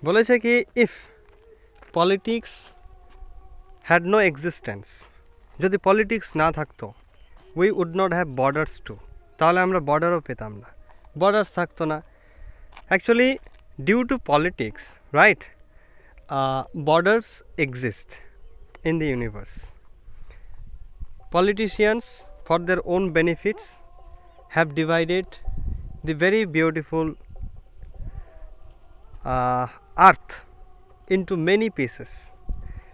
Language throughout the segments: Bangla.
বলেছে কি if politics had no existence, যদি পলিটিক্স না থাকতো, we would not have borders too, তাহলে আমরা বর্ডারও পেতাম না, বর্ডার্স থাকতো না। Actually due to politics, right, borders exist in the universe. Politicians, for their own benefits, have divided the very beautiful earth into many pieces.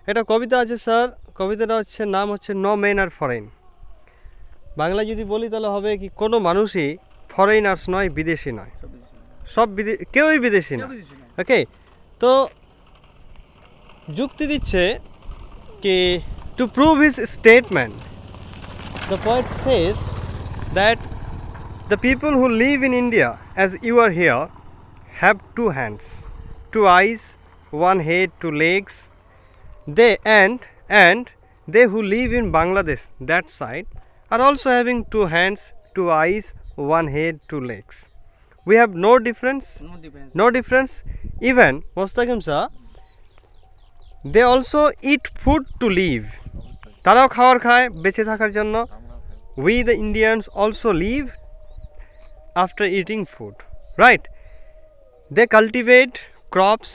এটা কবিতা আছে স্যার, কবিতাটা হচ্ছে নাম হচ্ছে নো মেন আর ফরেন। বাংলায় যদি বলি তাহলে হবে কি, কোনো মানুষই ফরেনার্স নয়, বিদেশি নয়, সব কেউই বিদেশি না। ওকে, তো যুক্তি দিচ্ছে কি, to prove his statement the poet says that the people who live in India as you are here have two hands, two eyes, one head, two legs, they and they who live in Bangladesh that side are also having two hands, two eyes, one head, two legs. We have no difference, no difference. Even Mostaqim sir, they also eat food to live, তারাও খাবার খায় বেঁচে থাকার জন্য। We the Indians also live after eating food, right? They cultivate crops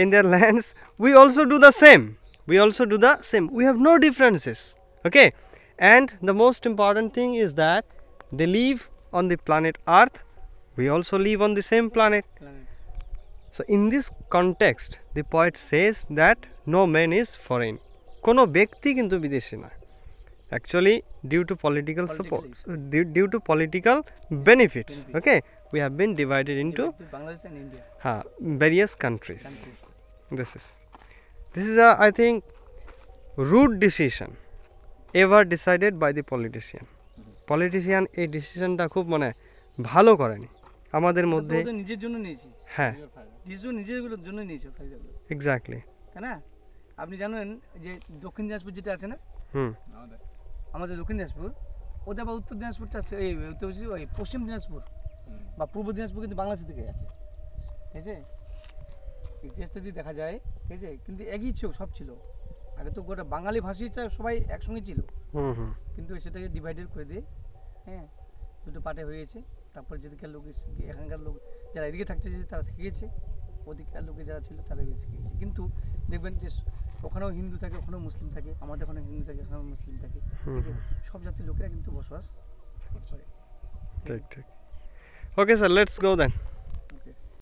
in their lands. We also do the same, we have no differences. Okay, and the most important thing is that they live on the planet earth, we also live on the same planet. So in this context the poet says that no man is foreign, kono ব্যক্তি কিন্তু বিদেশি না। Actually due to political support, due to political benefits, okay, we have been divided into Bangladesh and India, various countries. This is a, I think, rude decision ever decided by the politician. এই ডিসিশনটা খুব মানে ভালো করেনি আমাদের মধ্যে। নিজের জন্য নিয়েছি, হ্যাঁ, নিজের জন্য নিয়েছি এক্স্যাক্টলি, তাই না? আপনি জানেন যে দক্ষিণ দিনাজপুর যেটা আছে না, আমাদের দক্ষিণ দিনাজপুর, ওদের আবার উত্তর দিনাজপুরটা আছে, এই উত্তর ওই পশ্চিম দিনাজপুর বা পূর্ব দিনাজপুর কিন্তু বাংলাদেশ থেকে আছে, ঠিক আছে? ইতিহাসটা যদি দেখা যায়, ঠিক আছে, কিন্তু একই সব ছিল। আগে তো গোটা বাঙালি ভাষীটা সবাই একসঙ্গে ছিল, কিন্তু সেটাকে ডিভাইডেড করে দিয়ে, হ্যাঁ, দুটো পার্টে হয়েছে। তারপর যেদিকের লোক, এখানকার লোক যারা এদিকে থাকতে চেয়েছে তারা থেকে গেছে, ওদিককার লোকে যারা ছিল তারা বেঁচে গিয়েছে। কিন্তু দেখবেন যে ওখানেও হিন্দু থাকে, ওখানেও মুসলিম থাকে, আমাদের ওখানে হিন্দু থাকে, ওখানেও মুসলিম থাকে, ঠিক আছে? সব জাতির লোকেরা কিন্তু বসবাস করে। ঠিক ঠিক। Okay sir, let's go then.